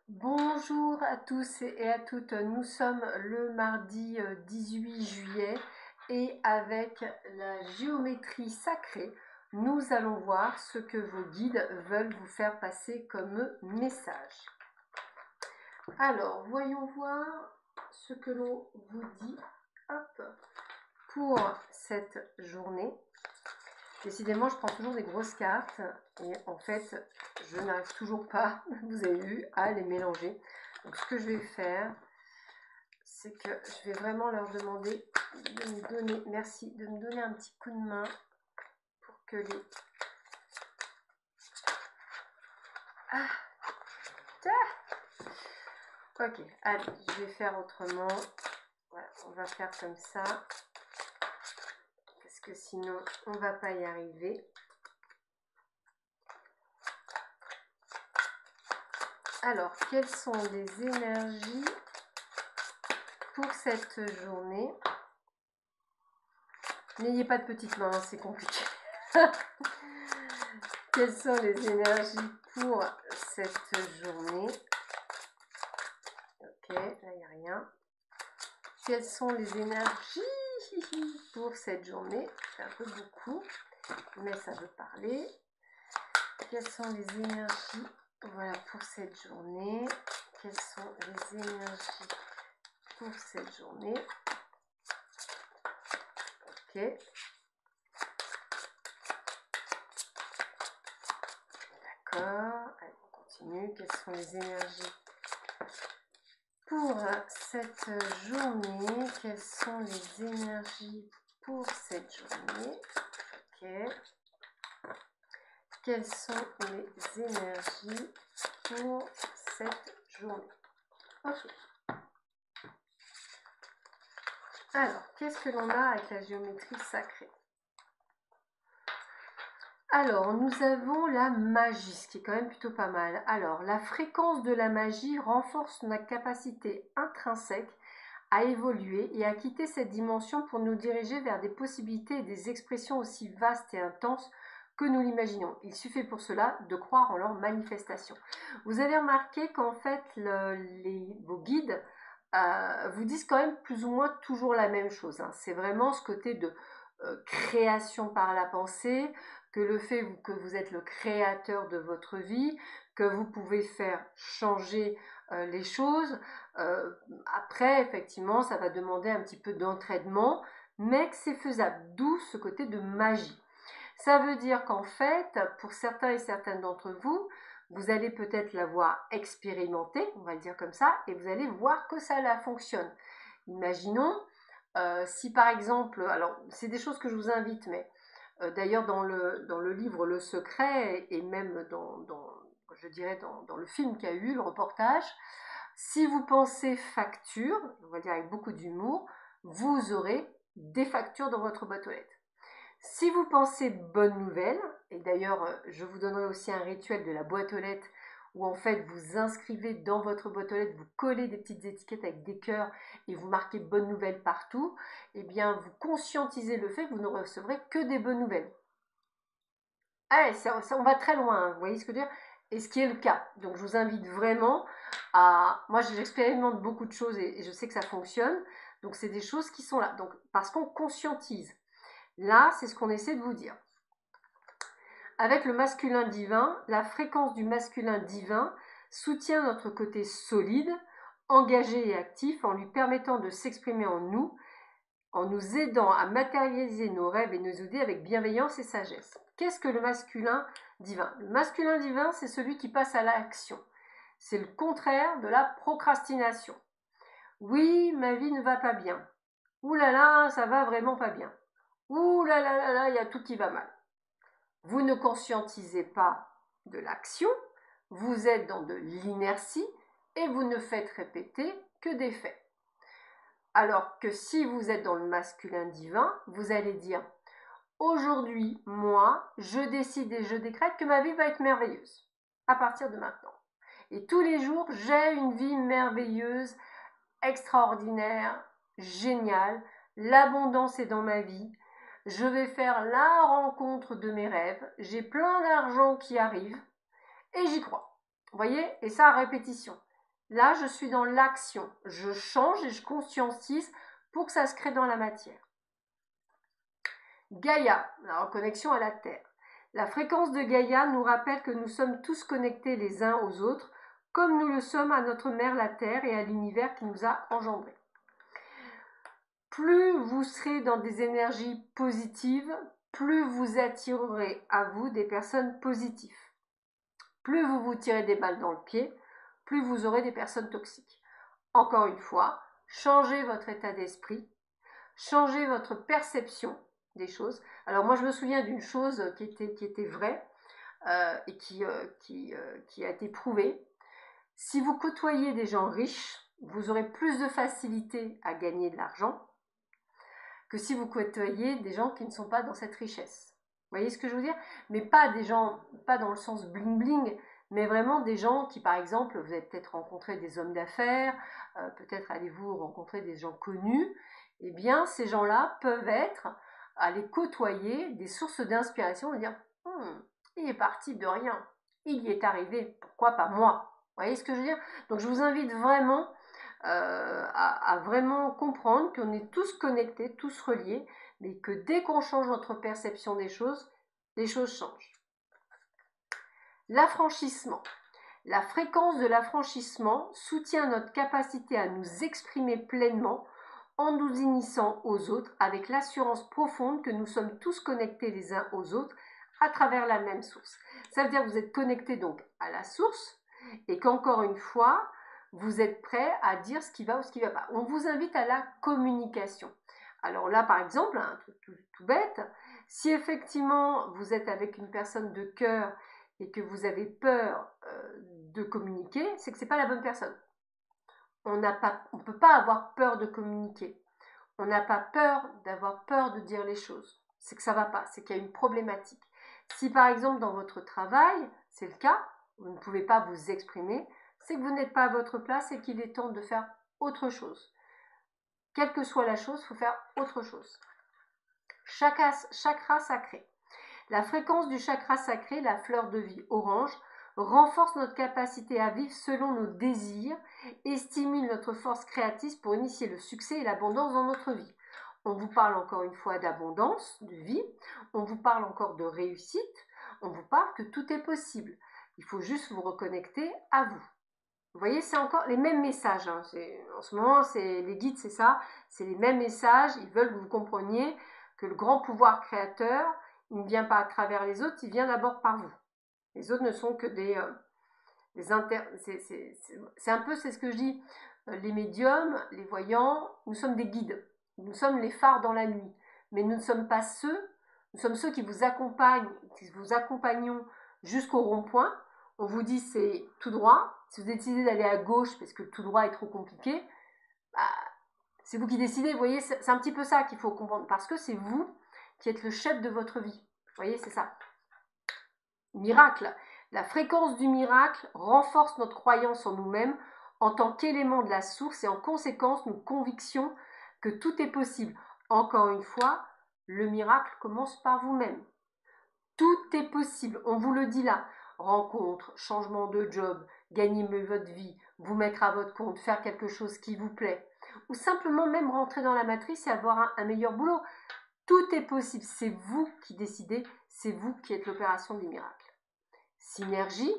Bonjour à tous et à toutes, nous sommes le mardi 18 juillet et avec la géométrie sacrée, nous allons voir ce que vos guides veulent vous faire passer comme message. Alors, voyons voir ce que l'on vous dit pour cette journée. Décidément, je prends toujours des grosses cartes et en fait, je n'arrive toujours pas, vous avez vu, à les mélanger. Donc, ce que je vais faire, c'est que je vais vraiment leur demander de me donner, merci, de me donner un petit coup de main pour que les... Ah, ok, allez, je vais faire autrement. Voilà, on va faire comme ça. Parce que sinon, on ne va pas y arriver. Alors, quelles sont les énergies pour cette journée? N'ayez pas de petites mains, c'est compliqué. Quelles sont les énergies pour cette journée? Ok, là il n'y a rien. Quelles sont les énergies pour cette journée? C'est un peu beaucoup, mais ça veut parler. Quelles sont les énergies, voilà, pour cette journée? Quelles sont les énergies pour cette journée? Ok. D'accord. Allez, on continue. Quelles sont les énergies pour cette journée? Quelles sont les énergies pour cette journée? Ok. Quelles sont les énergies pour cette journée? Ok. Alors, qu'est-ce que l'on a avec la géométrie sacrée? Alors, nous avons la magie, ce qui est quand même plutôt pas mal. Alors, la fréquence de la magie renforce notre capacité intrinsèque à évoluer et à quitter cette dimension pour nous diriger vers des possibilités et des expressions aussi vastes et intenses que nous l'imaginons. Il suffit pour cela de croire en leur manifestation. Vous avez remarqué qu'en fait, vos guides vous disent quand même plus ou moins toujours la même chose. Hein. C'est vraiment ce côté de création par la pensée, que le fait que vous êtes le créateur de votre vie, que vous pouvez faire changer les choses. Après, effectivement, ça va demander un petit peu d'entraînement, mais que c'est faisable, d'où ce côté de magie. Ça veut dire qu'en fait, pour certains et certaines d'entre vous, vous allez peut-être l'avoir expérimenté, on va le dire comme ça, et vous allez voir que ça la fonctionne. Imaginons, si par exemple, alors c'est des choses que je vous invite, mais d'ailleurs dans le livre Le Secret, et même je dirais dans le film qu'il y a eu, le reportage, si vous pensez facture, on va dire avec beaucoup d'humour, vous aurez des factures dans votre boîte aux lettres. Si vous pensez bonne nouvelle, et d'ailleurs je vous donnerai aussi un rituel de la boîte aux lettres où en fait vous inscrivez dans votre boîte aux lettres, vous collez des petites étiquettes avec des cœurs et vous marquez bonne nouvelle partout, et bien vous conscientisez le fait que vous ne recevrez que des bonnes nouvelles. Allez, on va très loin, hein, vous voyez ce que je veux dire? Et ce qui est le cas. Donc je vous invite vraiment à... Moi j'expérimente beaucoup de choses et je sais que ça fonctionne. Donc c'est des choses qui sont là. Donc, parce qu'on conscientise. Là, c'est ce qu'on essaie de vous dire. Avec le masculin divin, la fréquence du masculin divin soutient notre côté solide, engagé et actif en lui permettant de s'exprimer en nous aidant à matérialiser nos rêves et nos idées avec bienveillance et sagesse. Qu'est-ce que le masculin divin? Le masculin divin, c'est celui qui passe à l'action. C'est le contraire de la procrastination. Oui, ma vie ne va pas bien. Ouh là là, ça va vraiment pas bien. Ouh là là là là, il y a tout qui va mal. Vous ne conscientisez pas de l'action, vous êtes dans de l'inertie et vous ne faites répéter que des faits. Alors que si vous êtes dans le masculin divin, vous allez dire « Aujourd'hui, moi, je décide et je décrète que ma vie va être merveilleuse à partir de maintenant. Et tous les jours, j'ai une vie merveilleuse, extraordinaire, géniale. L'abondance est dans ma vie. Je vais faire la rencontre de mes rêves. J'ai plein d'argent qui arrive et j'y crois. » Vous voyez? Et ça à répétition. Là, je suis dans l'action. Je change et je conscientise pour que ça se crée dans la matière. Gaïa, en connexion à la Terre. La fréquence de Gaïa nous rappelle que nous sommes tous connectés les uns aux autres, comme nous le sommes à notre mère la Terre et à l'univers qui nous a engendrés. Plus vous serez dans des énergies positives, plus vous attirerez à vous des personnes positives. Plus vous vous tirez des balles dans le pied, plus vous aurez des personnes toxiques. Encore une fois, changez votre état d'esprit, changez votre perception des choses. Alors moi je me souviens d'une chose qui était vraie et qui a été prouvée. Si vous côtoyez des gens riches, vous aurez plus de facilité à gagner de l'argent que si vous côtoyez des gens qui ne sont pas dans cette richesse. Vous voyez ce que je veux dire? Mais pas des gens, pas dans le sens bling bling, mais vraiment des gens qui, par exemple, vous avez peut-être rencontré des hommes d'affaires, peut-être allez-vous rencontrer des gens connus, eh bien ces gens-là peuvent être, à les côtoyer, des sources d'inspiration et dire il est parti de rien, il y est arrivé, pourquoi pas moi? Vous voyez ce que je veux dire? Donc je vous invite vraiment à vraiment comprendre qu'on est tous connectés, tous reliés, mais que dès qu'on change notre perception des choses, les choses changent. L'affranchissement. La fréquence de l'affranchissement soutient notre capacité à nous exprimer pleinement en nous unissant aux autres avec l'assurance profonde que nous sommes tous connectés les uns aux autres à travers la même source. Ça veut dire que vous êtes connectés donc à la source et qu'encore une fois, vous êtes prêts à dire ce qui va ou ce qui ne va pas. On vous invite à la communication. Alors là, par exemple, un truc tout bête, si effectivement vous êtes avec une personne de cœur et que vous avez peur de communiquer, c'est que ce n'est pas la bonne personne. On ne peut pas avoir peur de communiquer. On n'a pas peur d'avoir peur de dire les choses. C'est que ça ne va pas, c'est qu'il y a une problématique. Si par exemple dans votre travail, c'est le cas, vous ne pouvez pas vous exprimer, c'est que vous n'êtes pas à votre place et qu'il est temps de faire autre chose. Quelle que soit la chose, il faut faire autre chose. Chakra sacré. La fréquence du chakra sacré, la fleur de vie orange, renforce notre capacité à vivre selon nos désirs et stimule notre force créatrice pour initier le succès et l'abondance dans notre vie. On vous parle encore une fois d'abondance, de vie, on vous parle encore de réussite, on vous parle que tout est possible. Il faut juste vous reconnecter à vous. Vous voyez, c'est encore les mêmes messages. En ce moment, les guides, c'est ça. C'est les mêmes messages. Ils veulent que vous compreniez que le grand pouvoir créateur, il ne vient pas à travers les autres, il vient d'abord par vous. Les autres ne sont que des c'est un peu, c'est ce que je dis, les médiums, les voyants, nous sommes des guides. Nous sommes les phares dans la nuit. Mais nous ne sommes pas nous sommes ceux qui vous accompagnent, qui vous accompagnons jusqu'au rond-point. On vous dit c'est tout droit. Si vous décidez d'aller à gauche parce que le tout droit est trop compliqué, bah, c'est vous qui décidez. Vous voyez, c'est un petit peu ça qu'il faut comprendre. Parce que c'est vous qui êtes le chef de votre vie. Vous voyez, c'est ça. Miracle. La fréquence du miracle renforce notre croyance en nous-mêmes en tant qu'élément de la source et en conséquence nos convictions que tout est possible. Encore une fois, le miracle commence par vous-même. Tout est possible, on vous le dit là. Rencontre, changement de job, gagner mieux votre vie, vous mettre à votre compte, faire quelque chose qui vous plaît, ou simplement même rentrer dans la matrice et avoir un meilleur boulot. Tout est possible, c'est vous qui décidez, c'est vous qui êtes l'opération du miracle. Synergie.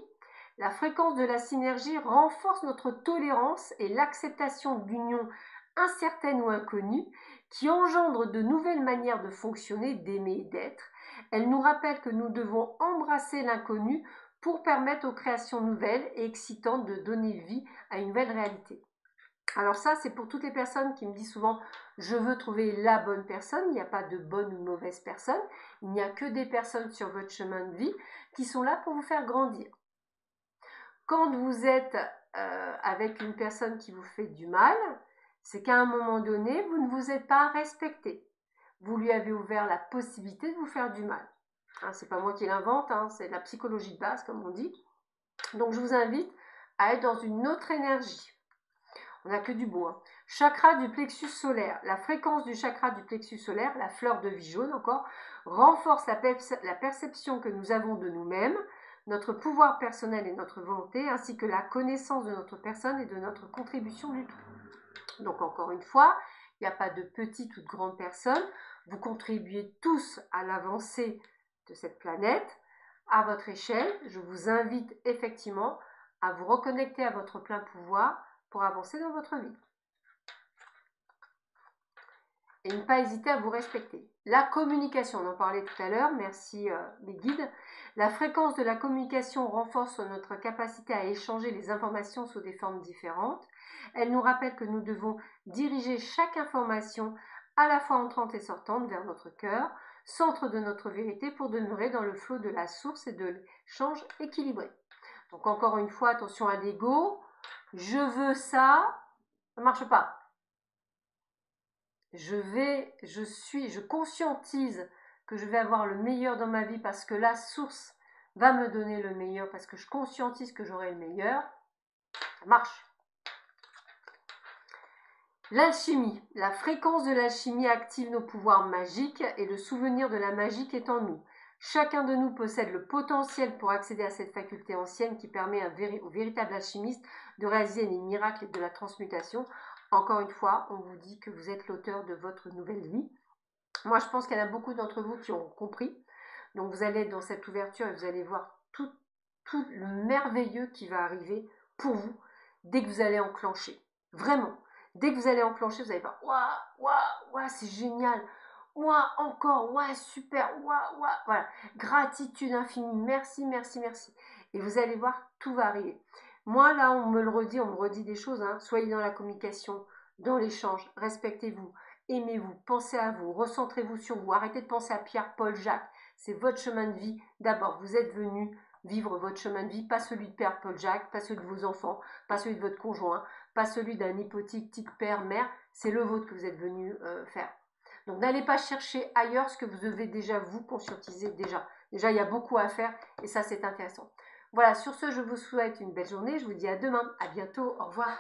La fréquence de la synergie renforce notre tolérance et l'acceptation d'unions incertaines ou inconnues qui engendrent de nouvelles manières de fonctionner, d'aimer et d'être. Elle nous rappelle que nous devons embrasser l'inconnu pour permettre aux créations nouvelles et excitantes de donner vie à une nouvelle réalité. Alors ça, c'est pour toutes les personnes qui me disent souvent « je veux trouver la bonne personne », il n'y a pas de bonne ou de mauvaise personne, il n'y a que des personnes sur votre chemin de vie qui sont là pour vous faire grandir. Quand vous êtes avec une personne qui vous fait du mal, c'est qu'à un moment donné, vous ne vous êtes pas respecté. Vous lui avez ouvert la possibilité de vous faire du mal. Hein, c'est pas moi qui l'invente, hein, c'est la psychologie de base, comme on dit. Donc je vous invite à être dans une autre énergie. On n'a que du beau. Hein. Chakra du plexus solaire. La fréquence du chakra du plexus solaire, la fleur de vie jaune encore, renforce la perception que nous avons de nous-mêmes, notre pouvoir personnel et notre volonté, ainsi que la connaissance de notre personne et de notre contribution du tout. Donc encore une fois, il n'y a pas de petite ou de grande personne, vous contribuez tous à l'avancée de cette planète, à votre échelle. Je vous invite effectivement à vous reconnecter à votre plein pouvoir pour avancer dans votre vie. Et ne pas hésiter à vous respecter. La communication, on en parlait tout à l'heure, merci mes guides. La fréquence de la communication renforce notre capacité à échanger les informations sous des formes différentes. Elle nous rappelle que nous devons diriger chaque information à la fois entrante et sortante vers notre cœur, centre de notre vérité, pour demeurer dans le flot de la source et de l'échange équilibré. Donc encore une fois, attention à l'ego. Je veux ça, ça ne marche pas. Je conscientise que je vais avoir le meilleur dans ma vie parce que la source va me donner le meilleur, parce que je conscientise que j'aurai le meilleur. Ça marche. L'alchimie. La fréquence de l'alchimie active nos pouvoirs magiques et le souvenir de la magie est en nous. Chacun de nous possède le potentiel pour accéder à cette faculté ancienne qui permet au véritable alchimiste de réaliser les miracles et de la transmutation. Encore une fois, on vous dit que vous êtes l'auteur de votre nouvelle vie. Moi, je pense qu'il y en a beaucoup d'entre vous qui ont compris. Donc, vous allez être dans cette ouverture et vous allez voir tout le merveilleux qui va arriver pour vous dès que vous allez enclencher. Vraiment. Dès que vous allez enclencher, vous allez voir, waouh, c'est génial. Waouh, encore, waouh, super, waouh, voilà. Gratitude infinie, merci, merci, merci. Et vous allez voir, tout va arriver. Moi, là, on me redit des choses. Soyez dans la communication, dans l'échange, respectez-vous, aimez-vous, pensez à vous, recentrez-vous sur vous, arrêtez de penser à Pierre, Paul, Jacques. C'est votre chemin de vie. D'abord, vous êtes venu vivre votre chemin de vie, pas celui de Père, Paul, Jacques, pas celui de vos enfants, pas celui de votre conjoint, pas celui d'un hypothétique père, mère, c'est le vôtre que vous êtes venu faire. Donc n'allez pas chercher ailleurs ce que vous devez déjà vous conscientiser déjà. Déjà, il y a beaucoup à faire et ça, c'est intéressant. Voilà, sur ce, je vous souhaite une belle journée. Je vous dis à demain. À bientôt. Au revoir.